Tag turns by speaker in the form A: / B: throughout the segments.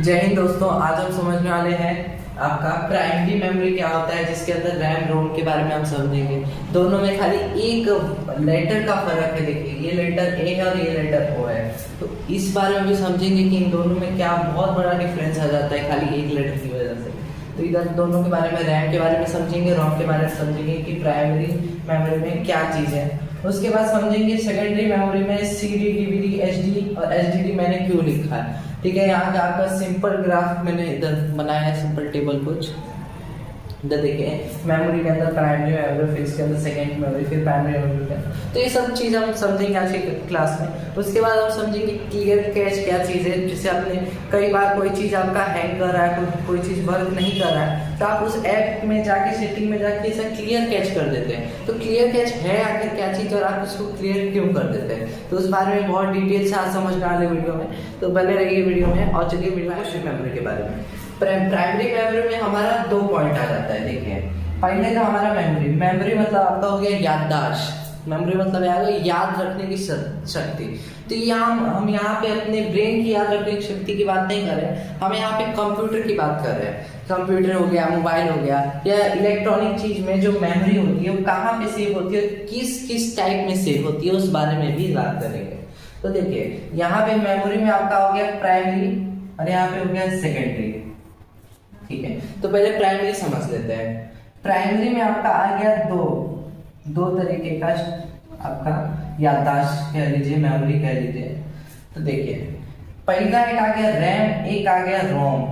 A: जय हिंद दोस्तों, आज हम समझने वाले हैं आपका प्राइमरी मेमोरी क्या होता है, जिसके अंदर रैम रोम के बारे में हम समझेंगे। दोनों में खाली एक लेटर का फर्क है। देखिए, ये लेटर ए है और ये लेटर ओ है, तो इस बारे में भी समझेंगे कि इन दोनों में क्या बहुत बड़ा डिफरेंस आ जाता है खाली एक लेटर की वजह से। तो इधर दोनों के बारे में, रैम के बारे में समझेंगे, रोम के बारे में समझेंगे कि प्राइमरी मेमोरी में क्या चीज़ है। उसके बाद समझेंगे सेकेंडरी मेमोरी में CD, DVD, HD और SDD मैंने क्यों लिखा है। ठीक है, यहाँ का आपका सिंपल ग्राफ मैंने इधर बनाया है, सिंपल टेबल कुछ इधर देखिए। मेमोरी के अंदर प्राइमरी मेमोरी, फिर इसके अंदर सेकेंडरी मेमोरी, फिर प्राइमरी मेमोरी। तो ये सब चीज़ हम समझेंगे आज के क्लास में। उसके बाद हम समझेंगे क्लियर कैश क्या चीज़ है। जैसे आपने कई बार कोई चीज़ आपका हैंग कर रहा है, कोई चीज़ वर्क नहीं कर रहा है, तो आप उस ऐप में जाके, सेटिंग में जाके इसे क्लियर कैश कर देते हैं। तो क्लियर कैश है आखिर क्या चीज़ और आप इसको क्लियर क्यों कर देते हैं, तो उस बारे में बहुत डिटेल से आज समझने वाले वीडियो में। तो बने रहिए वीडियो में और चलिए वीडियो में मेमोरी के बारे में। प्राइमरी मेमोरी में हमारा 2 पॉइंट आ जाता है। देखिए, पहले तो हमारा मेमोरी मतलब आपका हो गया याददाश्त। मेमोरी मतलब आ गया याद रखने की शक्ति। तो यहाँ हम यहाँ पे अपने ब्रेन की याद रखने की शक्ति की बात नहीं कर रहे हैं, हम यहाँ पे कंप्यूटर की बात कर रहे हैं। कंप्यूटर हो गया, मोबाइल हो गया, या इलेक्ट्रॉनिक चीज में जो मेमोरी होती है वो कहाँ पे सेव होती है, किस किस टाइप में सेव होती है, उस बारे में भी बात करेंगे। तो देखिए, यहाँ पे मेमोरी में आपका हो गया प्राइमरी और यहाँ पे हो गया सेकेंडरी। ठीक है, तो पहले प्राइमरी समझ लेते हैं। प्राइमरी में आपका आ गया दो तरीके का आपका याददाश्त कह लीजिए, मेमोरी कह लीजिए। तो देखिए, पहला एक आ गया रैम, एक आ गया रोम।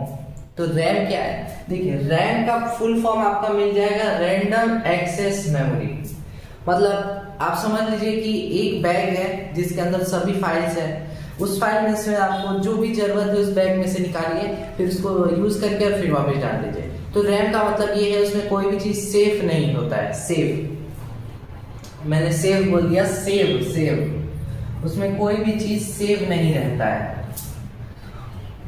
A: तो रैम क्या है? देखिए, रैम का फुल फॉर्म आपका मिल जाएगा रैंडम एक्सेस मेमोरी। मतलब आप समझ लीजिए कि एक बैग है जिसके अंदर सभी फाइल्स है। उस फाइल में से आपको जो भी जरूरत है उस बैग में से निकालिए, फिर उसको यूज करके और फिर वापस डाल दीजिए। तो रैम का मतलब ये है, उसमें कोई भी चीज सेफ नहीं होता है। सेव, मैंने सेव बोल दिया, सेव उसमें कोई भी चीज सेव नहीं रहता है,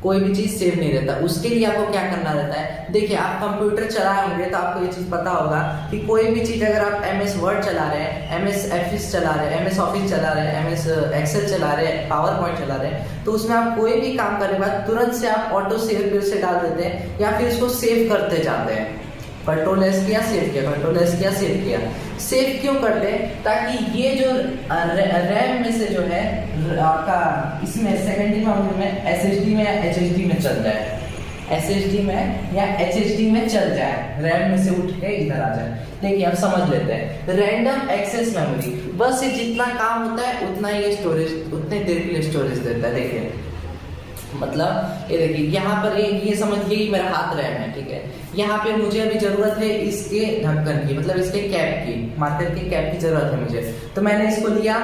A: कोई भी चीज सेव नहीं रहता। उसके लिए आपको क्या करना रहता है? देखिए, आप कंप्यूटर चलाए होंगे तो आपको ये चीज पता होगा कि कोई भी चीज अगर आप MS वर्ड चला रहे हैं, MS ऑफिस चला रहे हैं, MS ऑफिस चला रहे हैं, MS एक्सेल चला रहे हैं, पावर पॉइंट चला रहे हैं, तो उसमें आप कोई भी काम करने के बाद तुरंत से आप ऑटो सेव पे उसे डाल देते हैं या फिर उसको सेव करते जाते हैं। कंट्रोल एस किया, सेव किया, कंट्रोल एस किया, सेव किया। सेव क्यों करते हैं? ताकि ये जो रैम में से जो है आपका, इसमें सेकेंडरी मेमोरी में SSD में या HDD में चल जाए, SSD में या HDD में चल जाए, रैम में से उठ के इधर आ जाए। देखिए, अब समझ लेते हैं रैंडम एक्सेस मेमोरी। बस ये जितना काम होता है उतना ही स्टोरेज, उतने देर के लिए स्टोरेज देता है। देखिए, मतलब ये देखिए, यहाँ पर ये समझिए कि मेरा हाथ रैम है। ठीक है, यहाँ पे मुझे अभी जरूरत है इसके ढक्कन की, मतलब इसके कैप की, मार्कर की कैप की जरूरत है मुझे। तो मैंने इसको लिया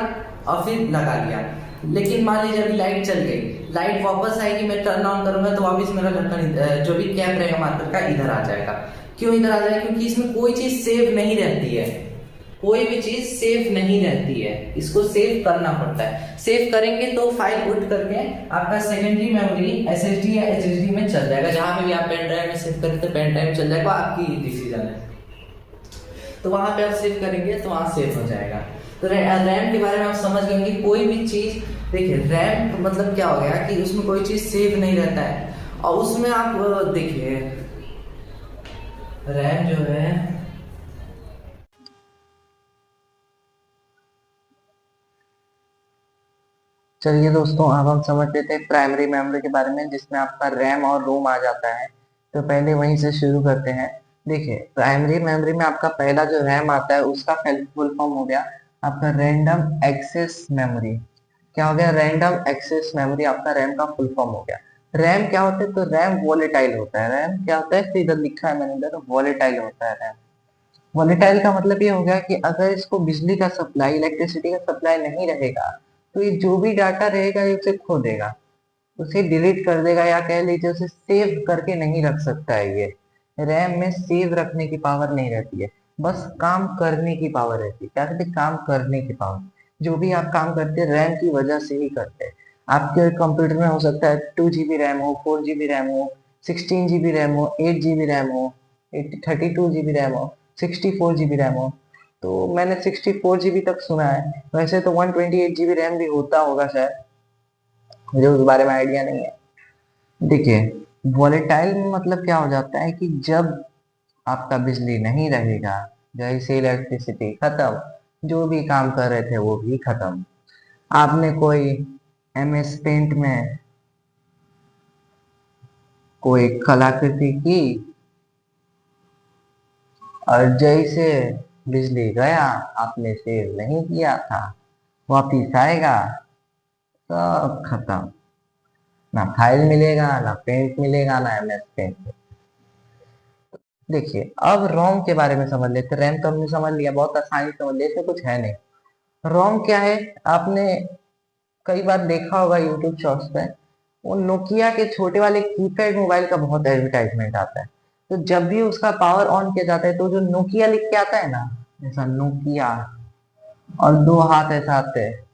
A: और फिर लगा लिया। लेकिन मान लीजिए अभी लाइट चल गई, लाइट वापस आएगी, मैं टर्न ऑन करूंगा तो वापस मेरा ढक्कन, जो भी कैप रहेगा मार्कर का, इधर आ जाएगा। क्यों इधर आ जाएगा? क्योंकि इसमें कोई चीज सेव नहीं रहती है, कोई भी चीज सेफ नहीं रहती है, इसको सेव करना पड़ता है। सेव करेंगे तो फाइल उठ करके आपका सेकेंडरी मेमोरी SSD या HDD में चल जाएगा। जहां पे भी आप पेन ड्राइव में सेव करें तो पेन ड्राइव में चल जाएगा, आपकी डिसीजन है। तो वहां पे आप सेव करेंगे तो वहां सेव हो जाएगा। तो रैम के बारे में आप समझ गए कि कोई भी चीज, देखिए रैम मतलब क्या हो गया कि उसमें कोई चीज सेव नहीं रहता है। और उसमें आप देखिए, रैम जो है, चलिए दोस्तों, अब हम समझ लेते हैं प्राइमरी मेमोरी के बारे में, जिसमें आपका रैम और रोम आ जाता है। तो पहले वहीं से शुरू करते हैं। देखिए, प्राइमरी मेमोरी में आपका पहला जो रैम आता है उसका फुल फॉर्म हो गया आपका रैंडम एक्सेस मेमोरी। क्या हो गया? रैंडम एक्सेस मेमोरी आपका रैम का फुल फॉर्म हो गया। रैम क्या होता है? तो रैम वॉलेटाइल होता है। रैम क्या होता है? तो इधर लिखा है मैंने, इधर वॉलेटाइल होता है रैम। वॉलेटाइल का मतलब ये हो गया कि अगर इसको बिजली का सप्लाई, इलेक्ट्रिसिटी का सप्लाई नहीं रहेगा तो ये जो भी डाटा रहेगा ये उसे खो देगा, उसे डिलीट कर देगा, या कह लीजिए उसे सेव करके नहीं रख सकता है। ये रैम में सेव रखने की पावर नहीं रहती है, बस काम करने की पावर रहती है। क्या कहते हैं? काम करने की पावर। जो भी आप काम करते हैं रैम की वजह से ही करते हैं। आपके कंप्यूटर में हो सकता है 2 GB रैम हो, 4 GB रैम हो, 16 GB रैम हो, 8 GB रैम हो, 32 GB रैम हो, 64 GB रैम हो। तो मैंने 64 GB तक सुना है, वैसे तो 128 GB रैम भी होता होगा शायद, मुझे उस बारे में आइडिया नहीं है। देखिए, वॉलेटाइल में मतलब क्या हो जाता है कि जब आपका बिजली नहीं रहेगा, जैसे इलेक्ट्रिसिटी खत्म, जो भी काम कर रहे थे वो भी खत्म। आपने कोई MS पेंट में कोई कलाकृति की और जैसे बिजली गया, आपने सेव नहीं किया था, वापिस आएगा, सब खत्म। ना फाइल मिलेगा, ना पेंट मिलेगा, ना MS पेंट। देखिए अब रोम के बारे में समझ लेते। रैम तो हमने समझ लिया, बहुत आसानी से समझ लिया, इसमें कुछ है नहीं। रोम क्या है, आपने कई बार देखा होगा यूट्यूब शॉर्ट्स पे, वो नोकिया के छोटे वाले कीपैड मोबाइल का बहुत एडवर्टाइजमेंट आता है। तो जब भी उसका पावर ऑन किया जाता है तो जो नोकिया लिख के आता है ना, जैसा नोकिया और दो हाथ ऐसा आते हैं,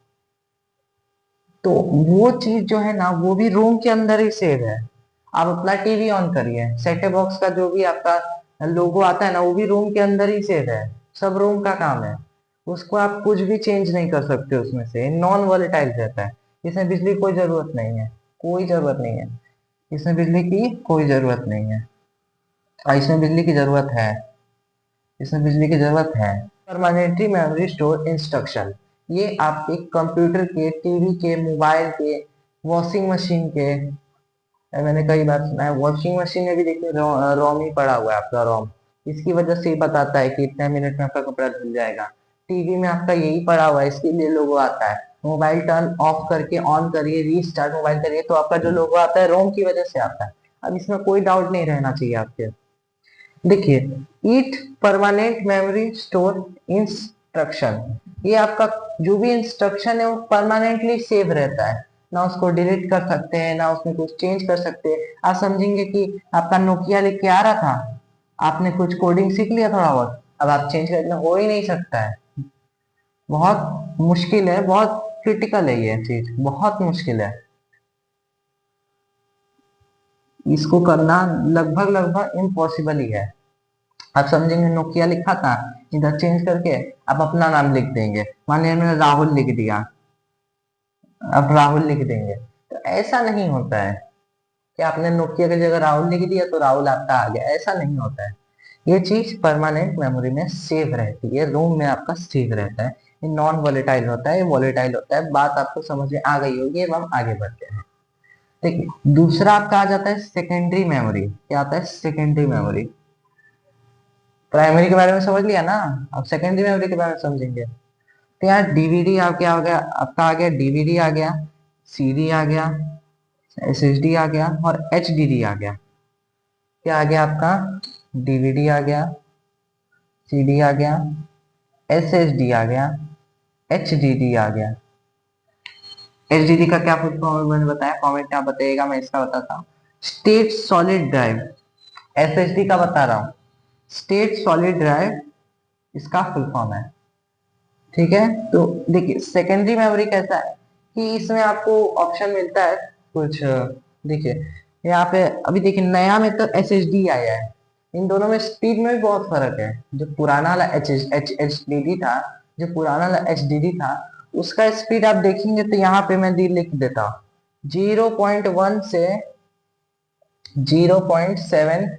A: तो वो चीज जो है ना वो भी रोम के अंदर ही सेव है। आप अपना टीवी ऑन करिए, सेटअप बॉक्स का जो भी आपका लोगो आता है ना वो भी रोम के अंदर ही सेव है। सब रोम का काम है, उसको आप कुछ भी चेंज नहीं कर सकते उसमें से। नॉन वॉलेटाइल रहता है, इसमें बिजली की कोई जरूरत नहीं है, कोई जरूरत नहीं है। इसमें बिजली की कोई जरूरत नहीं है, और इसमें बिजली की जरूरत है, इसमें बिजली की जरूरत है। परमानेंटली मेमोरी स्टोर इंस्ट्रक्शन, ये आपके कंप्यूटर के, टीवी के, मोबाइल के, वॉशिंग मशीन के, मैंने कई बार सुना है वॉशिंग मशीन में भी देखिए रोम ही पड़ा हुआ है आपका रोम। इसकी वजह से ही बताता है कि इतने मिनट में आपका कपड़ा धुल जाएगा। टीवी में आपका यही पड़ा हुआ है, इसके लिए लोगो आता है। मोबाइल टर्न ऑफ करके ऑन करिए, रीस्टार्ट मोबाइल करिए, तो आपका जो लोगो आता है रोम की वजह से आता है। अब इसमें कोई डाउट नहीं रहना चाहिए आपके। देखिए ईट परमानेंट मेमोरी स्टोर इंस्ट्रक्शन, ये आपका जो भी इंस्ट्रक्शन है वो परमानेंटली सेव रहता है, ना उसको डिलीट कर सकते हैं, ना उसमें कुछ चेंज कर सकते हैं। आप समझेंगे कि आपका नोकिया लिख के आ रहा था, आपने कुछ कोडिंग सीख लिया थोड़ा बहुत, अब आप चेंज करना हो ही नहीं सकता है। बहुत मुश्किल है, बहुत क्रिटिकल है, ये चीज बहुत मुश्किल है। इसको करना लगभग लगभग इम्पॉसिबल ही है। आप समझेंगे नोकिया लिखा था, इधर चेंज करके आप अपना नाम लिख देंगे, मान लिया मैंने राहुल लिख दिया, अब राहुल लिख देंगे। तो ऐसा नहीं होता है कि आपने नोकिया की जगह राहुल लिख दिया तो राहुल आपका आ गया, ऐसा नहीं होता है। ये चीज परमानेंट मेमोरी में सेव रहती है, रोम में आपका सेव रहता है। ये नॉन वॉलेटाइल होता है, ये वॉलेटाइल होता है। बात आपको समझ में आ गई होगी, अब हम आगे बढ़ते हैं। देखिए दूसरा आपका आ जाता है सेकेंडरी मेमोरी। क्या आता है सेकेंडरी मेमोरी? प्राइमरी के बारे में समझ लिया ना, अब सेकेंडरी मेमोरी के बारे में समझेंगे। तो यार डीवीडी आप क्या हो गया आपका, आ गया डीवीडी, आ गया सीडी, आ गया SSD, आ गया और HDD आ गया। क्या आ गया आपका? डीवीडी आ गया, सीडी आ गया, SSD आ गया, HDD आ गया। HDD का क्या फुल फॉर्म मैंने बताया, कमेंट में आप बताइएगा, मैं इसका बताता हूँ। State solid drive. SSD का बता रहा हूँ, स्टेट सॉलिड ड्राइव इसका फुल फॉर्म है। ठीक है, तो देखिए सेकेंडरी मेमोरी कैसा है कि इसमें आपको ऑप्शन मिलता है कुछ। देखिए यहाँ पे अभी देखिए नया में तो SSD आया है, इन दोनों में स्पीड में भी बहुत फर्क है। जो पुराना वाला HDD था, जो पुराना वाला HDD था, उसका स्पीड आप देखेंगे तो यहाँ पे मैं दी लिख देता हूँ 0.1 से 0.7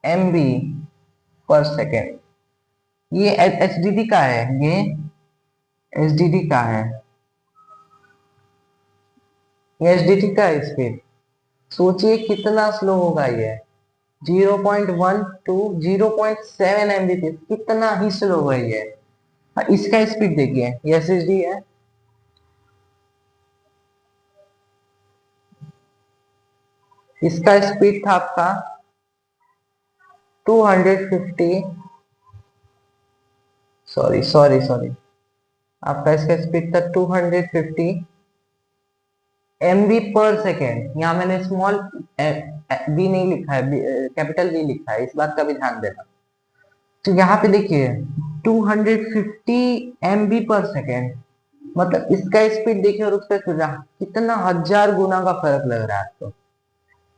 A: MB/सेकेंड। ये HDD का है, ये HDD का है, ये HDD का स्पीड। सोचिए कितना स्लो होगा ये, 0.1 टू 0.7 MB, कितना ही स्लो है ये। इसका स्पीड देखिए, ये SSD है, इसका स्पीड था आपका 250, सॉरी सॉरी सॉरी, आपका इसका स्पीड था 250 MB/सेकेंड। यहाँ मैंने स्मॉल बी नहीं लिखा है, कैपिटल बी लिखा है, इस बात का भी ध्यान देना। तो यहाँ पे देखिए 250 MB/सेकेंड, मतलब इसका स्पीड देखिए और उसका कितना 1000 गुना का फर्क लग रहा है आपको।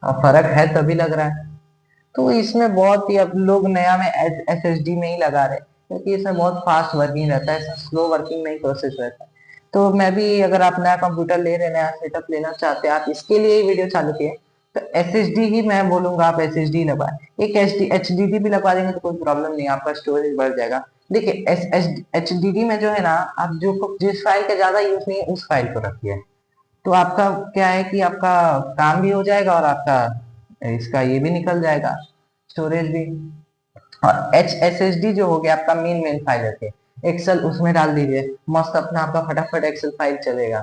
A: अब फर्क है तभी लग रहा है। तो इसमें बहुत ही, अब लोग नया में SSD में ही लगा रहे, क्योंकि इसमें बहुत फास्ट वर्किंग रहता है, इसमें स्लो वर्किंग नहीं प्रोसेस रहता है। तो मैं भी, अगर आप नया कंप्यूटर ले रहे हैं, नया सेटअप लेना चाहते हैं, आप इसके लिए ही वीडियो चालू किए, तो SSD ही मैं बोलूंगा, आप SSD लगवाएं। एक HDD भी लगवा देंगे तो कोई प्रॉब्लम नहीं, आपका स्टोरेज बढ़ जाएगा। देखिए HDD में जो है ना, आप जो जिस फाइल का ज्यादा यूज नहीं है उस फाइल को रखिए, तो आपका क्या है कि आपका काम भी हो जाएगा और आपका इसका ये भी निकल जाएगा, स्टोरेज भी। और HSSD जो हो गया आपका मेन मेन फाइल रखे, एक्सेल उसमें डाल दीजिए, मस्त अपना आपका फटाफट एक्सेल फाइल चलेगा।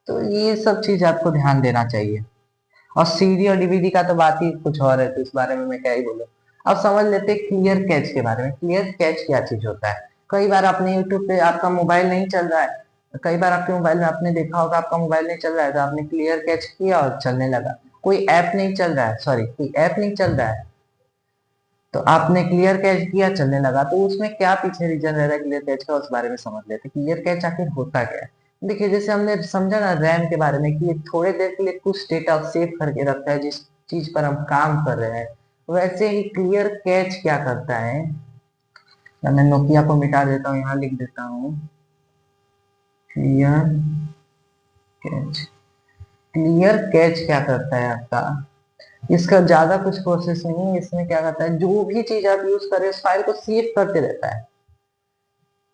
A: तो ये सब चीज आपको ध्यान देना चाहिए। और CD और DVD का तो बात ही कुछ और है, तो इस बारे में मैं क्या ही बोलूं। अब समझ लेते हैं क्लियर कैच के बारे में। क्लियर कैच क्या चीज होता है? कई बार आपने यूट्यूब पे, आपका मोबाइल नहीं चल रहा है, कई बार आपके मोबाइल में आपने देखा होगा आपका मोबाइल नहीं चल रहा है, तो आपने क्लियर कैच किया और चलने लगा। कोई ऐप नहीं चल रहा है, सॉरी कोई ऐप नहीं चल रहा है, तो आपने क्लियर कैच किया चलने लगा, तो उसमें क्या पीछे रीजन रह रहा है क्लियर कैच का, उस बारे में समझ लेते हैं। क्लियर कैच आखिर होता क्या है? देखिए, जैसे हमने समझा ना रैम के बारे में कि ये थोड़े देर के लिए कुछ डेटा सेव करके रखता है जिस चीज पर हम काम कर रहे हैं, वैसे ही क्लियर कैच क्या करता है। मैं नोकिया को मिटा देता हूँ, यहाँ लिख देता हूँ क्लियर कैच। क्लियर कैच क्या करता है आपका, इसका ज्यादा कुछ प्रोसेस नहीं है। इसमें क्या करता है, जो भी चीज आप यूज कर रहे हैं उस फाइल को सेव करते रहता है।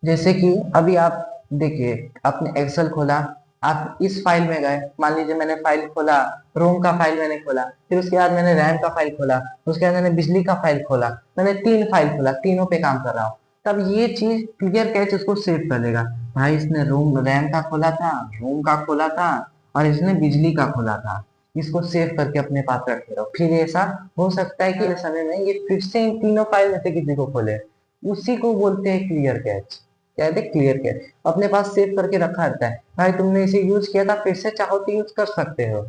A: जैसे कि अभी आप देखिए, आपने एक्सेल खोला, आप इस फाइल में गए, मान लीजिए मैंने फाइल खोला, रोम का फाइल मैंने खोला, फिर उसके बाद मैंने रैम का फाइल खोला, उसके बाद मैंने बिजली का फाइल खोला, मैंने 3 फाइल खोला, तीनों पे काम कर रहा हूँ। तब ये चीज क्लियर कैच उसको सेव कर देगा, भाई इसने रोम रैम का खोला था, रोम का खोला था, और इसने बिजली का खोला था। इसको सेव करके अपने पास रखे रहो, फिर ऐसा हो सकता है कि इस समय में ये फिर से इन तीनों फाइल में से किसी को खोले। उसी को बोलते हैं क्लियर कैच। क्या है? क्लियर कैच अपने पास सेव करके रखा रहता है, भाई तुमने इसे यूज किया था, फिर से चाहो तो यूज कर सकते हो,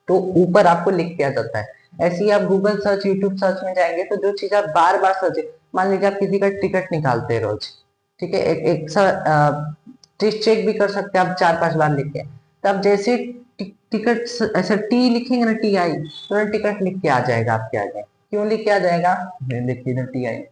A: तो ऊपर आपको लिख के आ जाता है। ऐसे ही आप गूगल सर्च, यूट्यूब सर्च में जाएंगे तो जो चीज आप बार बार सर्च, मान लीजिए आप किसी का टिकट निकालते हैं रोज, ठीक है, एक एक चेक भी कर सकते हैं आप 4-5 बार लिख के। तब जैसे टिकट ऐसा टी लिखेंगे ना, TI, तुरंत टिकट लिख के आ जाएगा आपके आगे। क्यों लिख के आ जाएगा? देखिए ना, TI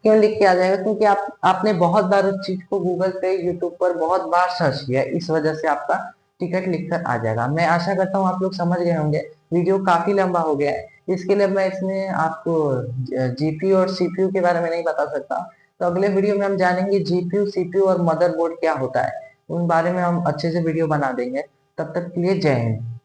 A: क्यों लिख के आ जाएगा, क्योंकि आपने बहुत बार उस चीज को गूगल पे, यूट्यूब पर बहुत बार सर्च किया है, इस वजह से आपका टिकट लिखकर आ जाएगा। मैं आशा करता हूँ आप लोग समझ गए होंगे। वीडियो काफी लंबा हो गया है, इसके लिए मैं इसमें आपको GPU और CPU के बारे में नहीं बता सकता। तो अगले वीडियो में हम जानेंगे GPU, CPU और मदरबोर्ड क्या होता है, उन बारे में हम अच्छे से वीडियो बना देंगे। तब तक के लिए जय हिंद।